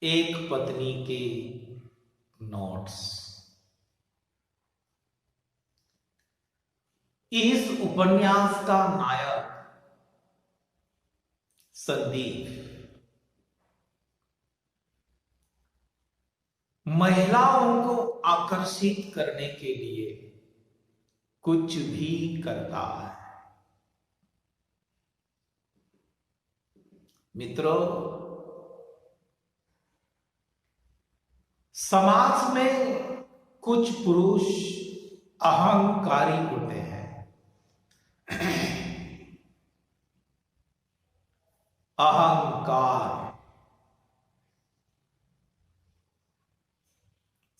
एक पत्नी के नोट्स। इस उपन्यास का नायक संदीप महिलाओं को आकर्षित करने के लिए कुछ भी करता है। मित्रों, समाज में कुछ पुरुष अहंकारी होते हैं। अहंकार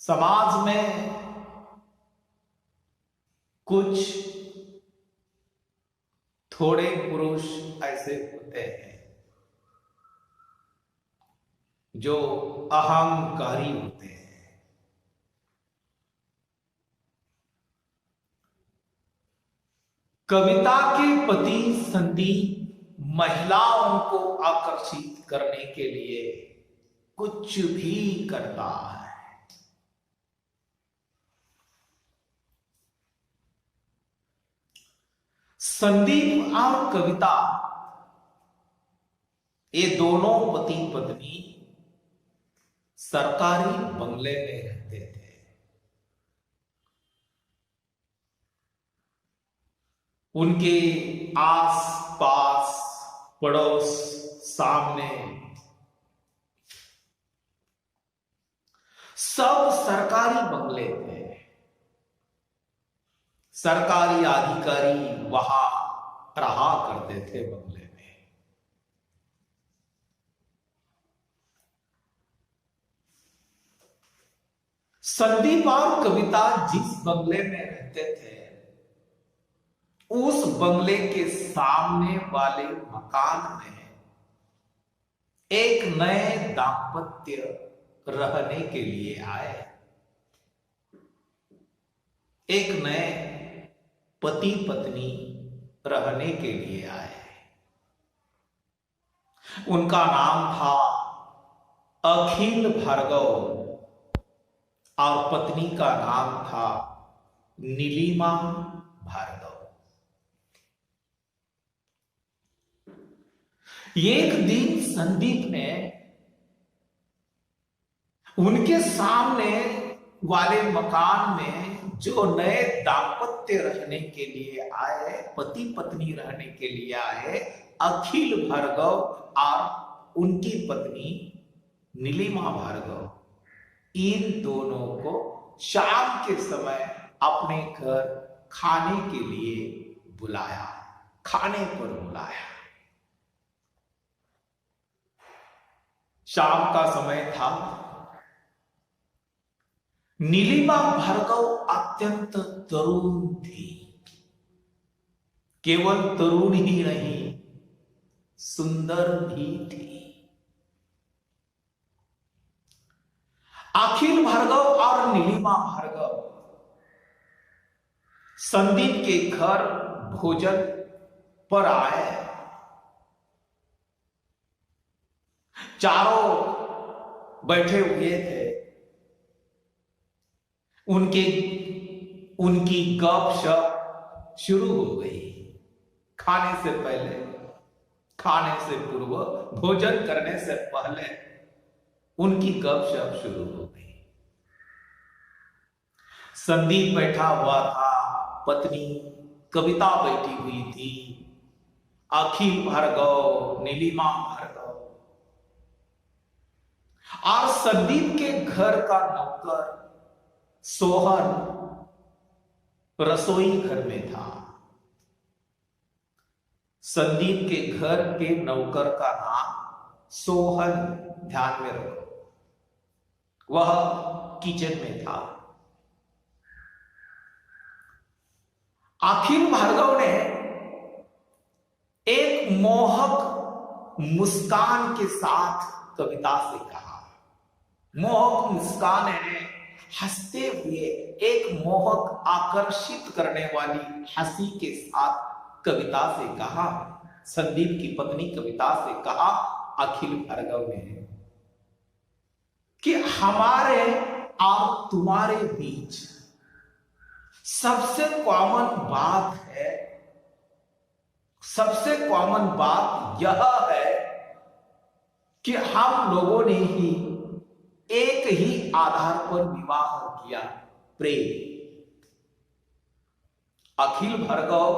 समाज में कुछ थोड़े पुरुष ऐसे होते हैं जो अहंकारी होते हैं। कविता के पति संदीप महिलाओं को आकर्षित करने के लिए कुछ भी करता है। संदीप और कविता ये दोनों पति पत्नी सरकारी बंगले में रहते थे। उनके आस पास पड़ोस सामने सब सरकारी बंगले थे। सरकारी अधिकारी वहां रहा करते थे बंगले में। संदीप और कविता जिस बंगले में रहते थे उस बंगले के सामने वाले मकान में एक नए दाम्पत्य रहने के लिए आए। एक नए पति पत्नी रहने के लिए आए। उनका नाम था अखिल भार्गव और पत्नी का नाम था नीलिमा भार्गव। एक दिन संदीप ने उनके सामने वाले मकान में जो नए दाम्पत्य रहने के लिए आए, पति पत्नी रहने के लिए आए, अखिल भार्गव और उनकी पत्नी नीलिमा भार्गव, इन दोनों को शाम के समय अपने घर खाने के लिए बुलाया, खाने पर बुलाया। शाम का समय था। नीलिमा भार्गव अत्यंत तरुण थी। केवल तरुण ही नहीं, सुंदर भी थी। अखिल भार्गव और नीलिमा भार्गव संदीप के घर भोजन पर आए। चारों बैठे हुए थे। उनकी गपशप शुरू हो गई। खाने से पहले, खाने से पूर्व, भोजन करने से पहले उनकी गपशप शुरू हो गई। संदीप बैठा हुआ था, पत्नी कविता बैठी हुई थी, अखिल भार्गव, नीलिमा भार्गव और संदीप के घर का नौकर सोहन रसोई घर में था। संदीप के घर के नौकर का नाम सोहन, ध्यान में रखो, वह किचन में था। अखिल भार्गव ने एक मोहक मुस्कान के साथ कविता से कहा। मोहक मुस्कान है, हंसते हुए एक मोहक आकर्षित करने वाली हंसी के साथ कविता से कहा। संदीप की पत्नी कविता से कहा, अखिल भार्गव ने, कि हमारे और तुम्हारे बीच सबसे कॉमन बात है, सबसे कॉमन बात यह है कि हम लोगों ने ही एक ही आधार पर विवाह किया, प्रेम। अखिल भार्गव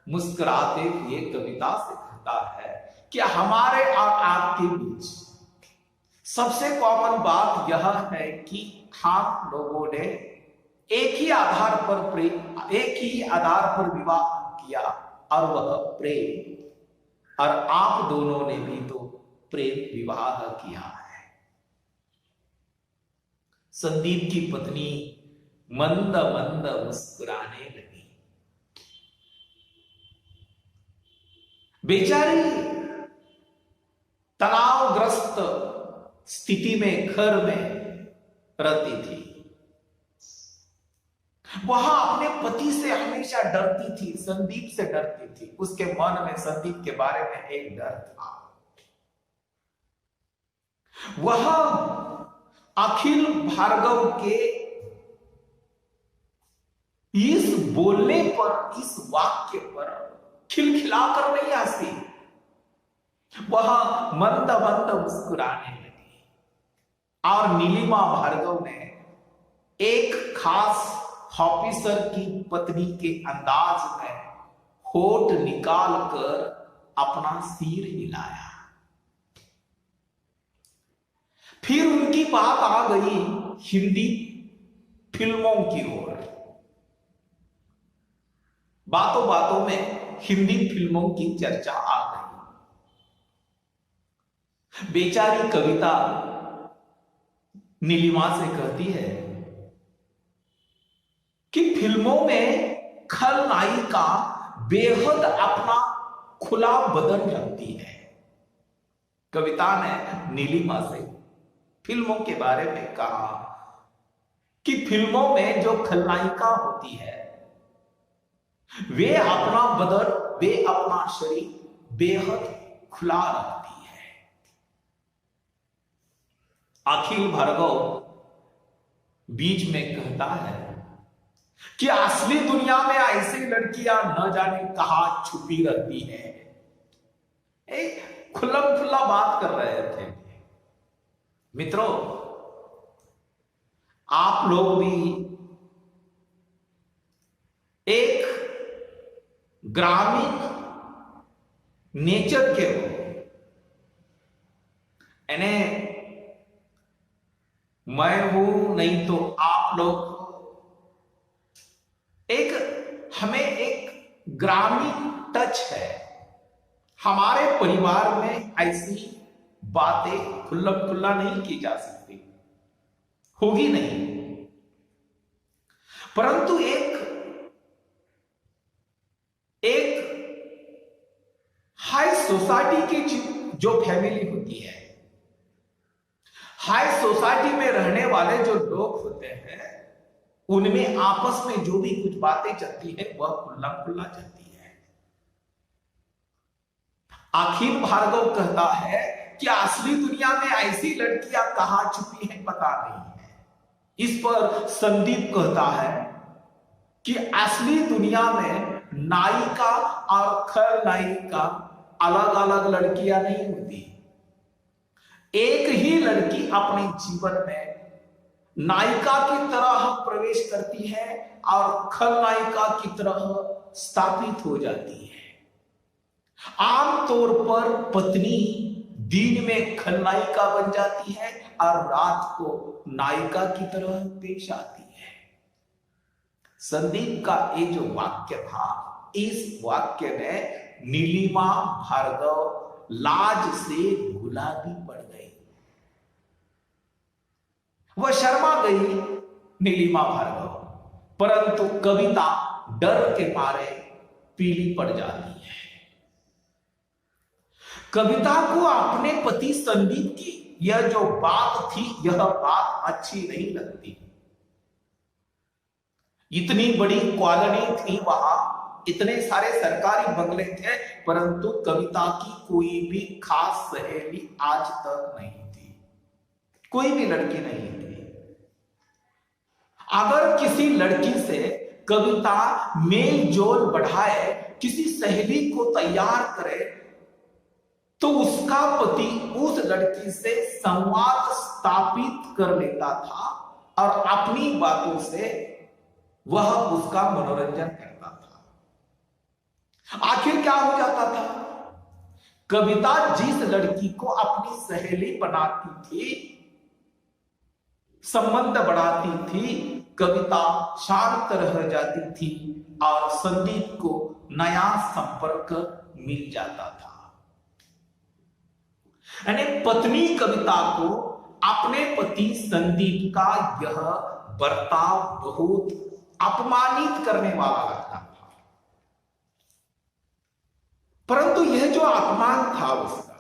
मुस्कुराते हुए कविता से कहता है कि हमारे और आपके बीच सबसे कॉमन बात यह है कि हम लोगों ने एक ही आधार पर प्रेम, एक ही आधार पर विवाह किया और वह प्रेम। और आप दोनों ने भी तो प्रेम विवाह किया है। संदीप की पत्नी मंद मंद मुस्कुराने लगी। बेचारी तनावग्रस्त स्थिति में घर में रहती थी। वह अपने पति से हमेशा डरती थी, संदीप से डरती थी। उसके मन में संदीप के बारे में एक डर था। वह अखिल भार्गव के इस बोलने पर, इस वाक्य पर खिलखिलाकर नहीं हंसी, वह मंद मंद मुस्कुराने लगी। और नीलिमा भार्गव ने एक खास ऑफिसर की पत्नी के अंदाज में होठ निकालकर अपना सिर हिलाया। फिर उनकी बात आ गई हिंदी फिल्मों की ओर। बातों बातों में हिंदी फिल्मों की चर्चा आ गई। बेचारी कविता नीलिमा से कहती है कि फिल्मों में खलनायिका बेहद अपना खुला बदन रखती है। कविता ने नीलिमा से फिल्मों के बारे में कहा कि फिल्मों में जो खलनायिका होती है वे अपना बदन, वे अपना शरीर बेहद खुला रखती है। अखिल भार्गव बीच में कहता है कि असली दुनिया में ऐसी लड़कियां न जाने कहां छुपी रहती है। एक खुल्लम खुल्ला बात कर रहे थे। मित्रों, आप लोग भी एक ग्रामीण नेचर के हो, यानी मैं हूं नहीं तो आप लोग, एक हमें एक ग्रामीण टच है। हमारे परिवार में ऐसी बातें खुल्लम खुल्ला नहीं की जा सकती, होगी नहीं। परंतु एक हाई सोसाइटी की जो फैमिली होती है, हाई सोसाइटी में रहने वाले जो लोग होते हैं, उनमें आपस में जो भी कुछ बातें चलती है वह खुल्लम खुल्ला चलती है। अखिल भार्गव कहता है कि असली दुनिया में ऐसी लड़कियां कहां छुपी हैं पता नहीं है। इस पर संदीप कहता है कि असली दुनिया में नायिका और खलनायिका अलग अलग लड़कियां नहीं होती। एक ही लड़की अपने जीवन में नायिका की तरह प्रवेश करती है और खलनायिका की तरह स्थापित हो जाती है। आमतौर पर पत्नी दिन में खलनायिका बन जाती है और रात को नायिका की तरह पेश आती है। संदीप का ये जो वाक्य था, इस वाक्य में नीलिमा भार्गव लाज से गुलाबी पड़ गई। वह शर्मा गई नीलिमा भार्गव, परंतु कविता डर के मारे पीली पड़ जाती है। कविता को अपने पति संदीप की यह जो बात थी, यह बात अच्छी नहीं लगती। इतनी बड़ी कॉलोनी थी, वहां इतने सारे सरकारी बंगले थे, परंतु कविता की कोई भी खास सहेली आज तक नहीं थी। कोई भी लड़की नहीं थी। अगर किसी लड़की से कविता मेल जोल बढ़ाए, किसी सहेली को तैयार करे, तो उसका पति उस लड़की से संवाद स्थापित कर लेता था और अपनी बातों से वह उसका मनोरंजन करता था। आखिर क्या हो जाता था? कविता जिस लड़की को अपनी सहेली बनाती थी, संबंध बढ़ाती थी, कविता शांत रह जाती थी और संदीप को नया संपर्क मिल जाता था। यानी पत्नी कविता को अपने पति संदीप का यह बर्ताव बहुत अपमानित करने वाला लगता था। परंतु यह जो अपमान था उसका,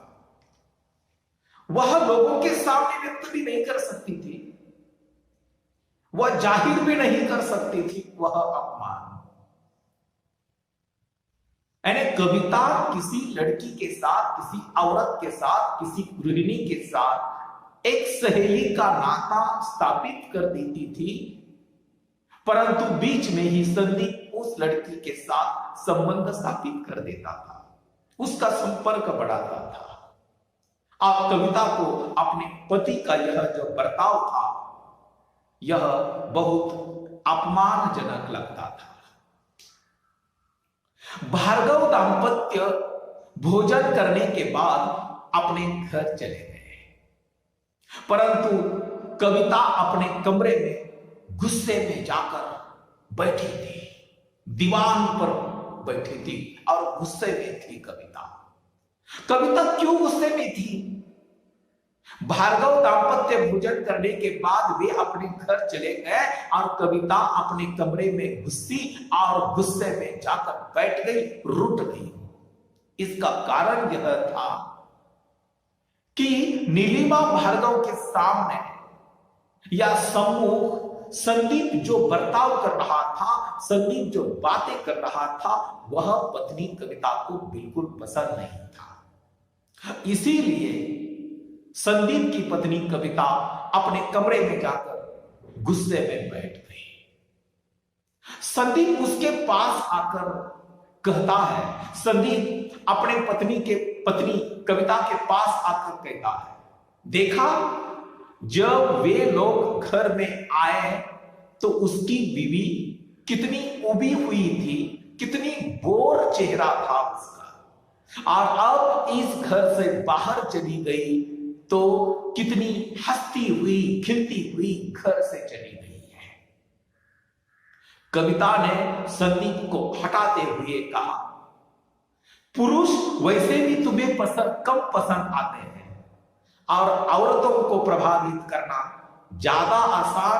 वह लोगों के सामने व्यक्त भी नहीं कर सकती थी, वह जाहिर भी नहीं कर सकती थी वह अपमान। यानी कविता किसी लड़की के साथ, किसी औरत के साथ, किसी गृहिणी के साथ एक सहेली का नाता स्थापित कर देती थी, परंतु बीच में ही संदीप उस लड़की के साथ संबंध स्थापित कर देता था, उसका संपर्क बढ़ाता था। और कविता को अपने पति का यह जो बर्ताव था, यह बहुत अपमानजनक लगता था। भार्गव दांपत्य भोजन करने के बाद अपने घर चले गए, परंतु कविता अपने कमरे में गुस्से में जाकर बैठी थी, दीवान पर बैठी थी और गुस्से में थी कविता। कविता क्यों गुस्से में थी? भार्गव दांपत्य भोजन करने के बाद वे अपने घर चले गए और कविता अपने कमरे में घुसी और गुस्से में जाकर बैठ गई, रुठ गई। इसका कारण यह था कि नीलिमा भार्गव के सामने या सम्मुख संदीप जो बर्ताव कर रहा था, संदीप जो बातें कर रहा था, वह पत्नी कविता को बिल्कुल पसंद नहीं था। इसीलिए संदीप की पत्नी कविता अपने कमरे में जाकर गुस्से में बैठ गई। संदीप उसके पास आकर कहता है, संदीप अपने पत्नी कविता के पास आकर कहता है, देखा जब वे लोग घर में आए तो उसकी बीवी कितनी उबी हुई थी, कितनी बोर चेहरा था उसका, और अब इस घर से बाहर चली गई तो कितनी हंसती हुई, खिलती हुई घर से चली गई है। कविता ने संदीप को हटाते हुए कहा, पुरुष वैसे भी तुम्हें कम पसंद आते हैं और औरतों को प्रभावित करना ज्यादा आसान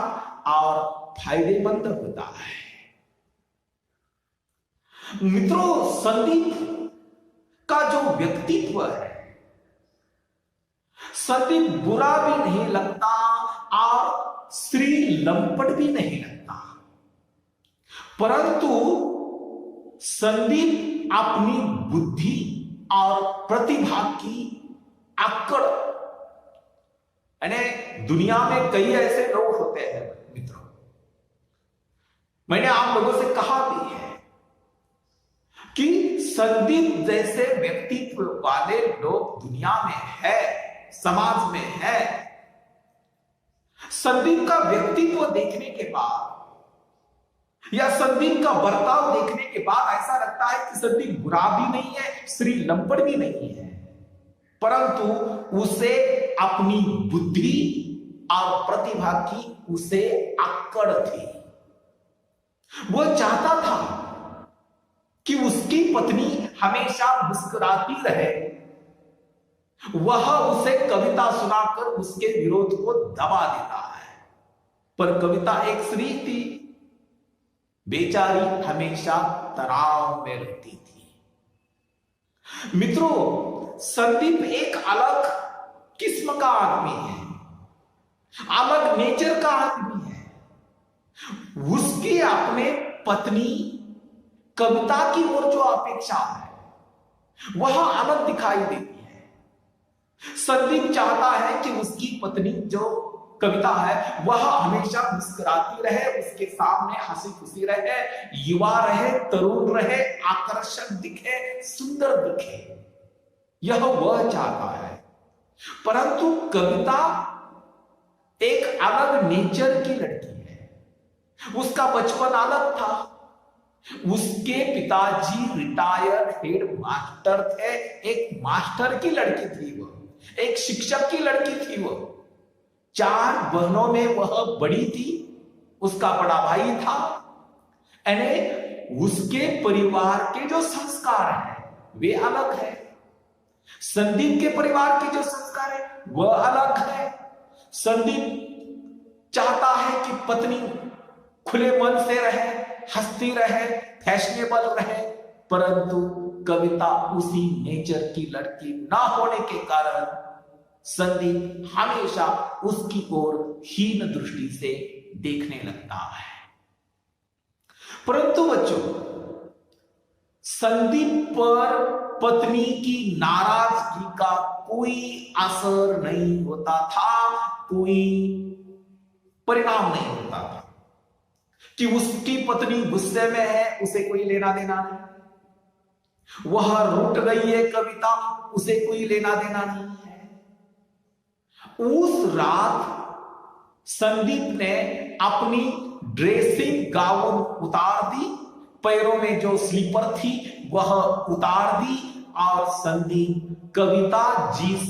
और फायदेमंद होता है। मित्रों, संदीप का जो व्यक्तित्व है, संदीप बुरा भी नहीं लगता और स्त्री लंपट भी नहीं लगता, परंतु संदीप अपनी बुद्धि और प्रतिभा की अक्कड़, यानी दुनिया में कई ऐसे लोग होते हैं मित्रों, मैंने आप लोगों से कहा भी है कि संदीप जैसे व्यक्तित्व वाले लोग दुनिया में है, समाज में है। संदीप का व्यक्तित्व देखने के बाद या संदीप का बर्ताव देखने के बाद ऐसा लगता है कि संदीप बुरा भी नहीं है, स्त्री लंपट भी नहीं है, परंतु उसे अपनी बुद्धि और प्रतिभा की उसे अक्कड़ थी। वह चाहता था कि उसकी पत्नी हमेशा मुस्कुराती रहे, वह उसे कविता सुनाकर उसके विरोध को दबा देता है, पर कविता एक स्त्री थी, बेचारी हमेशा तनाव में रहती थी। मित्रों, संदीप एक अलग किस्म का आदमी है, अलग नेचर का आदमी है। उसकी अपने पत्नी कविता की ओर जो अपेक्षा है वह अलग दिखाई देती है। संदीप चाहता है कि उसकी पत्नी जो कविता है वह हमेशा मुस्कुराती रहे, उसके सामने हंसी खुशी रहे, युवा रहे, तरुण रहे, आकर्षक दिखे, सुंदर दिखे, यह वह चाहता है। परंतु कविता एक अलग नेचर की लड़की है, उसका बचपन अलग था। उसके पिताजी रिटायर्ड हेड मास्टर थे, एक मास्टर की लड़की थी वह, एक शिक्षक की लड़की थी वह। 4 बहनों में वह बड़ी थी, उसका बड़ा भाई था। यानी उसके परिवार के जो संस्कार हैं वे अलग है, संदीप के परिवार के जो संस्कार है वह अलग है। संदीप चाहता है कि पत्नी खुले मन से रहे, हंसती रहे, फैशनेबल रहे, परंतु कविता उसी नेचर की लड़की ना होने के कारण संदीप हमेशा उसकी ओर हीन दृष्टि से देखने लगता है। परंतु बच्चों, संदीप पर पत्नी की नाराजगी का कोई असर नहीं होता था, कोई परिणाम नहीं होता था कि उसकी पत्नी गुस्से में है, उसे कोई लेना देना नहीं, वह रूठ गई है कविता, उसे कोई लेना देना नहीं है। उस रात संदीप ने अपनी ड्रेसिंग गाउन उतार दी, पैरों में जो स्लीपर थी वह उतार दी, और संदीप कविता जिस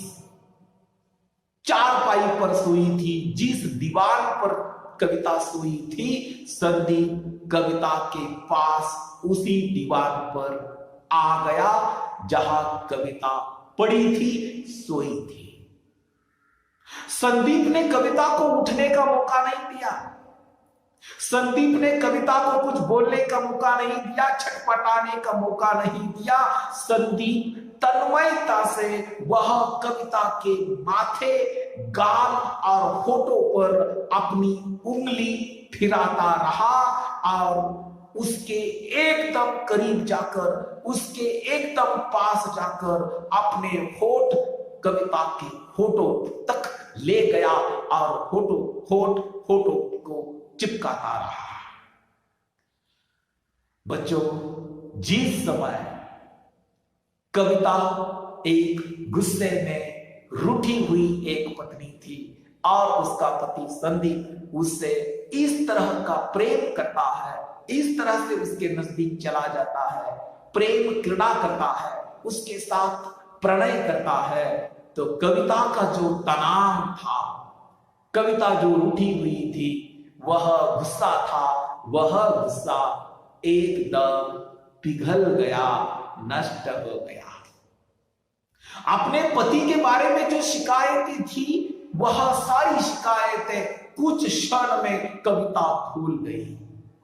चारपाई पर सोई थी, जिस दीवार पर कविता सोई थी, संदीप कविता के पास उसी दीवार पर आ गया जहां कविता पड़ी थी, सोई थी। संदीप ने कविता को उठने का मौका नहीं दिया, संदीप ने कविता को कुछ बोलने का मौका नहीं दिया, छटपटाने का मौका नहीं दिया। संदीप तन्मयता से वह कविता के माथे, गाल और होठों पर अपनी उंगली फिराता रहा और उसके एकदम करीब जाकर, उसके एकदम पास जाकर अपने होठ कविता के होठों तक ले गया और होठों को चिपकाता रहा। बच्चों, जिस समय कविता एक गुस्से में रूठी हुई एक पत्नी थी और उसका पति संदीप उससे इस तरह का प्रेम करता है, इस तरह से उसके नजदीक चला जाता है, प्रेम क्रीड़ा करता है, उसके साथ प्रणय करता है, तो कविता का जो तनाव था, कविता जो रूठी हुई थी, वह गुस्सा था, वह गुस्सा एकदम पिघल गया, नष्ट हो गया। अपने पति के बारे में जो शिकायतें थी, वह सारी शिकायतें कुछ क्षण में कविता भूल गई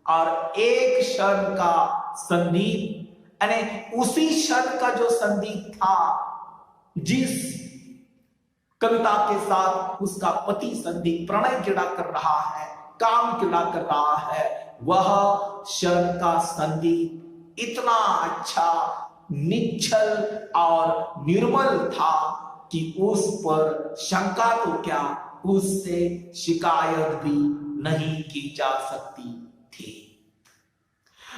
और एक क्षण का संदीप, यानी उसी क्षण का जो संदीप था, जिस कविता के साथ उसका पति संदीप प्रणय क्रीड़ा कर रहा है, काम क्रीड़ा कर रहा है, वह क्षण का संदीप इतना अच्छा, निश्चल और निर्मल था कि उस पर शंका तो क्या, उससे शिकायत भी नहीं की जा सकती थी।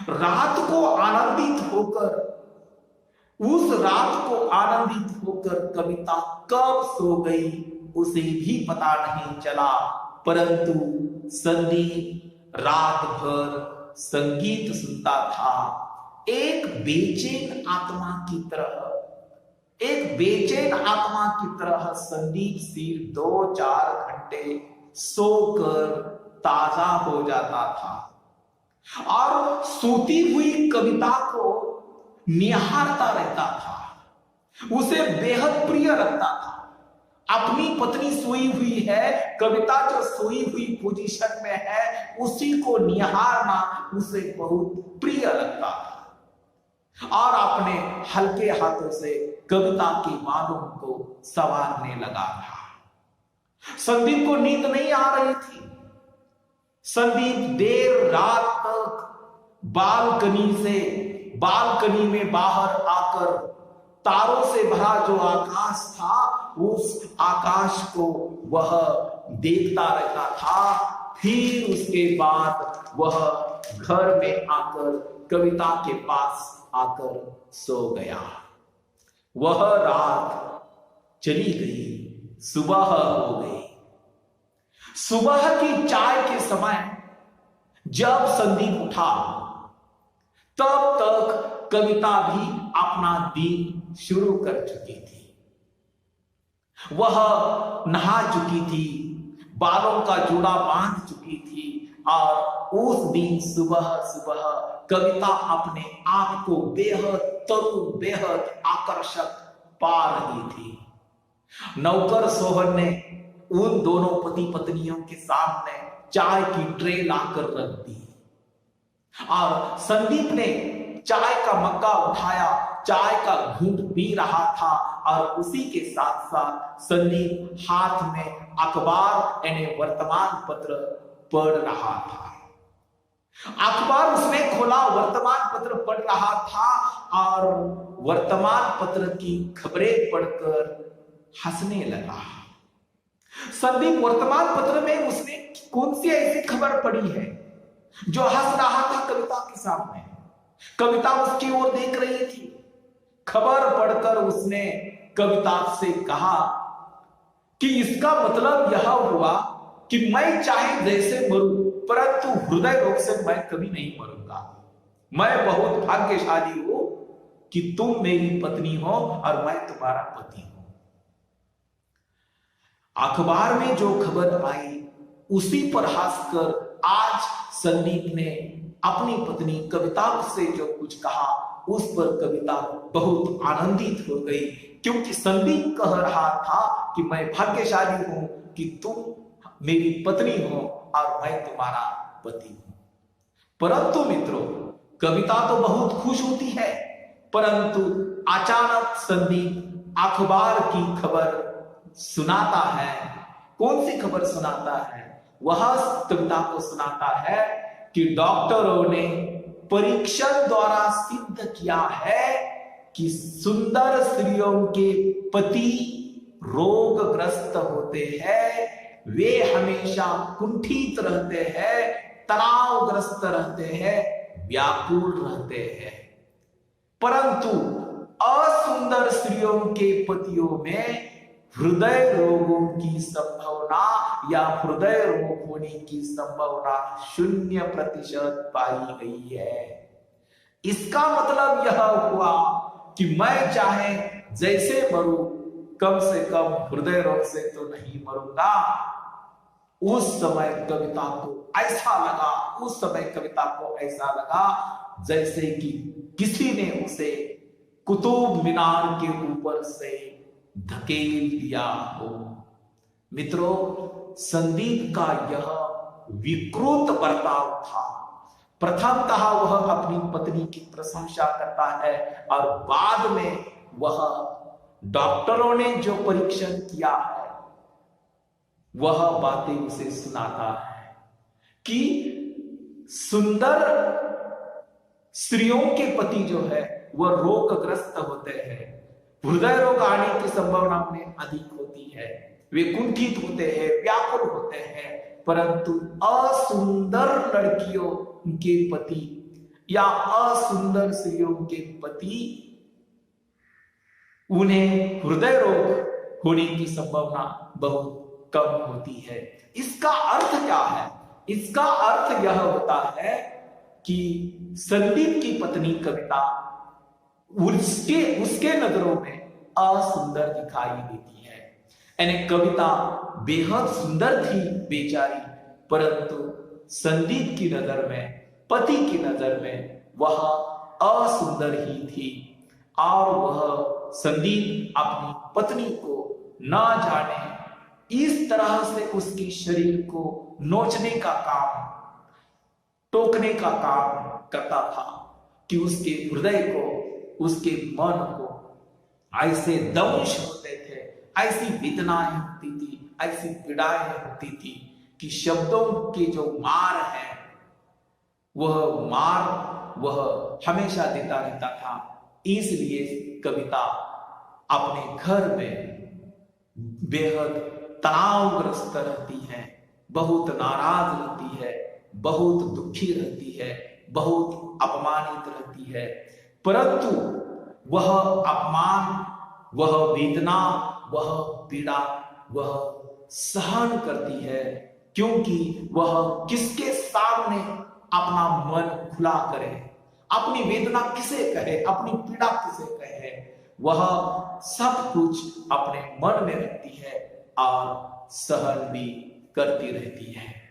रात को आनंदित होकर, उस रात को आनंदित होकर कविता कब सो गई उसे भी पता नहीं चला, परंतु संदीप रात भर संगीत सुनता था। एक बेचैन आत्मा की तरह, एक बेचैन आत्मा की तरह संदीप सिर्फ 2-4 घंटे सोकर ताजा हो जाता था और सोती हुई कविता को निहारता रहता था, उसे बेहद प्रिय लगता था। अपनी पत्नी सोई हुई है, कविता जो सोई हुई पोजीशन में है, उसी को निहारना उसे बहुत प्रिय लगता था और अपने हल्के हाथों से कविता के बालों को संवारने लगा था। संदीप को नींद नहीं आ रही थी। संदीप देर रात तक बालकनी में बाहर आकर तारों से भरा जो आकाश था उस आकाश को वह देखता रहता था। फिर उसके बाद वह घर में आकर कविता के पास आकर सो गया। वह रात चली गई, सुबह हो गई। सुबह की चाय के समय जब संदीप उठा, तब तक कविता भी अपना दिन शुरू कर चुकी थी। वह नहा चुकी थी, बालों का जूड़ा बांध चुकी थी और उस दिन सुबह सुबह कविता अपने आप को बेहद तरुण, बेहद आकर्षक पा रही थी। नौकर सोहन ने उन दोनों पति पत्नियों के सामने चाय की ट्रे लाकर रख दी और संदीप ने चाय का मग्गा उठाया, चाय का घूंट पी रहा था और उसी के साथ साथ संदीप हाथ में अखबार यानी वर्तमान पत्र पढ़ रहा था। अखबार उसने खोला, वर्तमान पत्र पढ़ रहा था और वर्तमान पत्र की खबरें पढ़कर हंसने लगा। संदीप वर्तमान पत्र में उसने कौन सी ऐसी खबर पढ़ी है जो हंस रहा था कविता के सामने। कविता उसकी ओर देख रही थी। खबर पढ़कर उसने कविता से कहा कि इसका मतलब यह हुआ कि मैं चाहे जैसे मरूं, परंतु हृदय रोग से मैं कभी नहीं मरूंगा। मैं बहुत भाग्यशाली हूं कि तुम मेरी पत्नी हो और मैं तुम्हारा पति हूं। अखबार में जो खबर आई उसी पर हंसकर आज संदीप ने अपनी पत्नी कविता से जो कुछ कहा उस पर कविता बहुत आनंदित हो गई, क्योंकि संदीप कह रहा था कि मैं भाग्यशाली हूं कि तुम मेरी पत्नी हो और मैं तुम्हारा पति हूं। परंतु मित्रों, कविता तो बहुत खुश होती है, परंतु अचानक संदीप अखबार की खबर सुनाता है। कौन सी खबर सुनाता है? वह कविता को सुनाता है कि डॉक्टरों ने परीक्षण द्वारा सिद्ध किया है कि सुंदर स्त्रियों के पति रोगग्रस्त होते हैं, वे हमेशा कुंठित रहते हैं, तनावग्रस्त रहते हैं, व्याकुल रहते हैं। परंतु असुंदर स्त्रियों के पतियों में हृदय रोगों की संभावना या हृदय रोग होने की संभावना 0% पाई गई है। इसका मतलब यह हुआ कि मैं चाहे जैसे मरूं, कम से कम हृदय रोग से तो नहीं मरूंगा। उस समय कविता को ऐसा लगा जैसे कि किसी ने उसे कुतुब मीनार के ऊपर से धकेल दिया हो। मित्रों, संदीप का यह विकृत बर्ताव था। प्रथमतः वह अपनी पत्नी की प्रशंसा करता है और बाद में वह डॉक्टरों ने जो परीक्षण किया है वह बातें उसे सुनाता है कि सुंदर स्त्रियों के पति जो है वह रोगग्रस्त होते हैं, हृदय रोग आने की संभावना उन्हें अधिक होती है, वे कुंठित होते हैं, व्याकुल होते हैं। परंतु असुंदर लड़कियों के पति या असुंदर स्त्रियों के पति, उन्हें हृदय रोग होने की संभावना बहुत कम होती है। इसका अर्थ क्या है? इसका अर्थ यह होता है कि संदीप की पत्नी कविता उसके नजरों में असुंदर दिखाई देती है। यानी कविता बेहद सुंदर थी बेचारी, परंतु संदीप की नजर में, पति की नजर में वह असुंदर ही थी और वह संदीप अपनी पत्नी को ना जाने इस तरह से उसके शरीर को नोचने का काम, टोकने का काम करता था कि उसके हृदय को, उसके मन को ऐसे दंश होते थे, ऐसी वेदनाएं होती थी, ऐसी पीड़ाएं होती थी कि शब्दों के जो मार है वह हमेशा देता रहता था। इसलिए कविता अपने घर में बेहद तनावग्रस्त रहती है, बहुत नाराज रहती है, बहुत दुखी रहती है, बहुत अपमानित रहती है। परंतु वह अपमान, वह वेदना, वह पीड़ा वह सहन करती है, क्योंकि वह किसके सामने अपना मन खुला करे, अपनी वेदना किसे कहे, अपनी पीड़ा किसे कहे, वह सब कुछ अपने मन में रखती है और सहन भी करती रहती है।